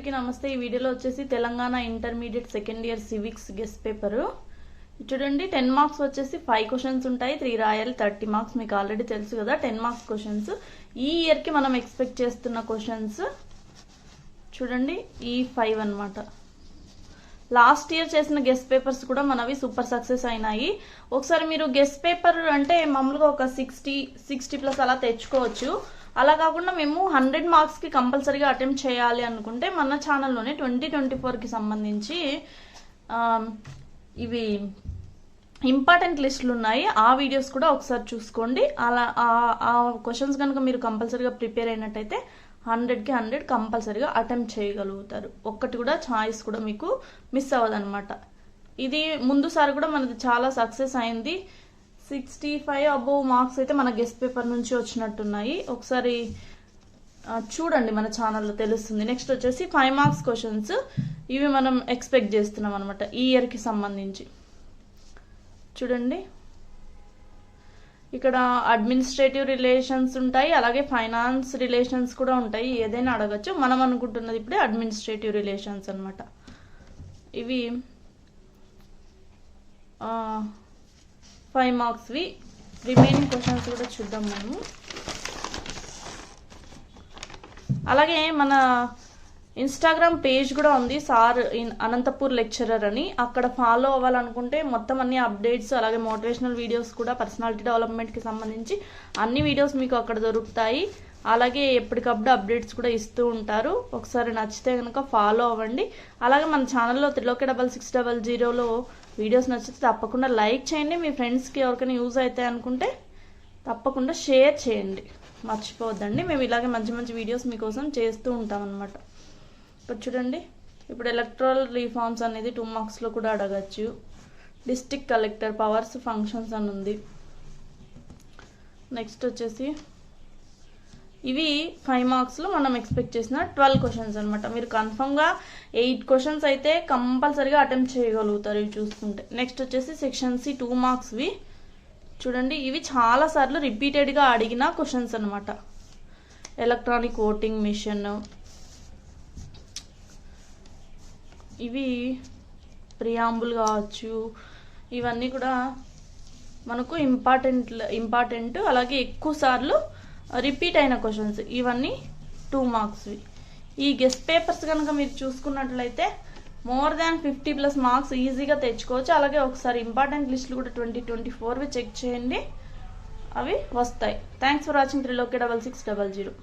అందరికీ నమస్తే। ఈ వీడియోలో వచ్చేసి Telangana intermediate second year civics guest paper చూడండి। 10 మార్క్స్ వచ్చేసి 5 క్వశ్చన్స్ ఉంటాయి, 3 రాయాలి, 30 మార్క్స్ మీకు ఆల్రెడీ తెలుసు కదా। 10 మార్క్స్ క్వశ్చన్స్ ఈ ఇయర్ కి మనం ఎక్స్పెక్ట్ చేస్తున్న క్వశ్చన్స్ చూడండి, ఈ 5 అన్నమాట। లాస్ట్ ఇయర్ చేసిన గెస్ట్ పేపర్స్ కూడా మనవి సూపర్ సక్సెస్ అయినాయి। ఒకసారి మీరు గెస్ట్ పేపర్ అంటే మామూలుగా ఒక 60 ప్లస్ అలా తెచ్చుకోవచ్చు। అలా కాకుండా మేము 100 మార్క్స్ కి కంపల్సరీగా అటెంప్ట్ చేయాలి అనుకుంటే మన ఛానల్లోనే 2024 కి సంబంధించి ఇవి ఇంపార్టెంట్ లిస్టులు ఉన్నాయి, ఆ వీడియోస్ కూడా ఒకసారి చూసుకోండి। అలా ఆ క్వశ్చన్స్ కనుక మీరు కంపల్సరీగా ప్రిపేర్ అయినట్టయితే 100కి 100 కంపల్సరీగా అటెంప్ట్ చేయగలుగుతారు। ఒక్కటి కూడా ఛాయిస్ కూడా మీకు మిస్ అవ్వదన్నమాట। ఇది ముందుసారి కూడా మనది చాలా సక్సెస్ అయింది। 65 అబోవ్ మార్క్స్ అయితే మన గెస్ట్ పేపర్ నుంచి వచ్చినట్టున్నాయి, ఒకసారి చూడండి, మన ఛానల్లో తెలుస్తుంది। నెక్స్ట్ వచ్చేసి 5 మార్క్స్ క్వశ్చన్స్, ఇవి మనం ఎక్స్పెక్ట్ చేస్తున్నాం అనమాట ఈ ఇయర్ కి సంబంధించి। చూడండి, ఇక్కడ అడ్మినిస్ట్రేటివ్ రిలేషన్స్ ఉంటాయి, అలాగే ఫైనాన్స్ రిలేషన్స్ కూడా ఉంటాయి, ఏదైనా అడగచ్చు। మనం అనుకుంటున్నది ఇప్పుడే అడ్మినిస్ట్రేటివ్ రిలేషన్స్ అనమాట। ఇవి 5 మార్క్స్ వి। రిమైనింగ్ క్వశ్చన్స్ కూడా చూద్దాం మనము। అలాగే మన ఇన్స్టాగ్రామ్ పేజ్ కూడా ఉంది, సార్ అనంతపూర్ లెక్చరర్ అని, అక్కడ ఫాలో అవ్వాలనుకుంటే మొత్తం అన్ని అప్డేట్స్, అలాగే మోటివేషనల్ వీడియోస్ కూడా, పర్సనాలిటీ డెవలప్మెంట్ కి సంబంధించి అన్ని వీడియోస్ మీకు అక్కడ దొరుకుతాయి। అలాగే ఎప్పటికప్పుడు అప్డేట్స్ కూడా ఇస్తూ ఉంటారు, ఒకసారి నచ్చితే కనుక ఫాలో అవ్వండి। అలాగే మన ఛానల్లో 30600లో వీడియోస్ నచ్చితే తప్పకుండా లైక్ చేయండి, మీ ఫ్రెండ్స్కి ఎవరికైనా యూజ్ అవుతాయి అనుకుంటే తప్పకుండా షేర్ చేయండి, మర్చిపోవద్దండి। మేము ఇలాగే మంచి మంచి వీడియోస్ మీకోసం చేస్తూ ఉంటాం అనమాట। ఇప్పుడు చూడండి, ఇప్పుడు ఎలక్ట్రల్ రిఫార్మ్స్ అనేది 2 మార్క్స్లో కూడా అడగచ్చు। డిస్ట్రిక్ట్ కలెక్టర్ పవర్స్ ఫంక్షన్స్ అని ఉంది। నెక్స్ట్ వచ్చేసి ఇవి 5 మార్క్స్లో మనం ఎక్స్పెక్ట్ చేసిన 12 క్వశ్చన్స్ అనమాట। మీరు కన్ఫర్మ్గా 8 క్వశ్చన్స్ అయితే కంపల్సరీగా అటెంప్ట్ చేయగలుగుతారు ఇవి చూసుకుంటే। నెక్స్ట్ వచ్చేసి సెక్షన్ సి 2 మార్క్స్వి చూడండి, ఇవి చాలా సార్లు రిపీటెడ్గా అడిగిన క్వశ్చన్స్ అనమాట। ఎలక్ట్రానిక్ ఓటింగ్ మిషన్, ఇవి ప్రియాంబుల్ కావచ్చు, ఇవన్నీ కూడా మనకు ఇంపార్టెంట్ అలాగే ఎక్కువ సార్లు రిపీట్ అయిన క్వశ్చన్స్, ఇవన్నీ 2 మార్క్స్వి। ఈ గెస్ట్ పేపర్స్ కనుక మీరు చూసుకున్నట్లయితే మోర్ దాన్ 50 ప్లస్ మార్క్స్ ఈజీగా తెచ్చుకోవచ్చు। అలాగే ఒకసారి ఇంపార్టెంట్ లిస్టులు కూడా 2024వి చెక్ చేయండి, అవి వస్తాయి। Thanks for watching 3loki6600।